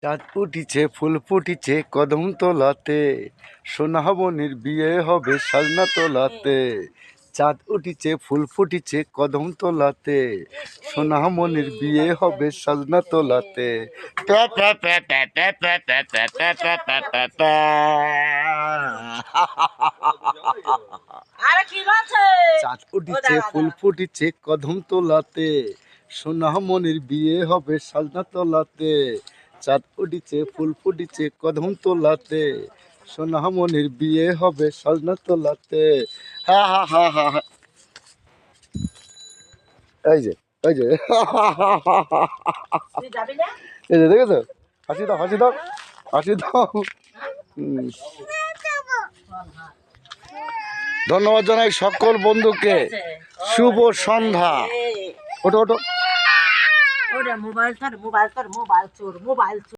চাঁদ উঠিছে ফুল ফুটিছে কদম তলাতে, সোনামণির বিয়ে হবে সাজনা তলাতে। চাঁদ উঠিছে ফুল ফুটিছে কদম তলাতে, সোনামণির বিয়ে হবে সাজনা তলাতে। প্যা প্যা প্যা প্যা প্যা প্যা প্যা প্যা প্যা প্যা প্যা প্যা প্যা। চাঁদ উঠিছে ফুল ফুটিছে কদম তলাতে, সোনামণির বিয়ে হবে সাজনা তলাতে। চাঁদ উঠিছে ফুল ফুটিছে কদম তলাতে, সোনামণির বিয়ে হবে সাজনা তলাতে। হা হা হা হা হা। এই যে এই যে এই যে দেখেছো, হাসি দাও হাসি দাও হাসি দাও। ধন্যবাদ জানাই সকল বন্ধুকে, শুভ সন্ধ্যা। ওটো ওটো মোবাইল মোবাইল মোবাইল চোর মোবাইল চোর।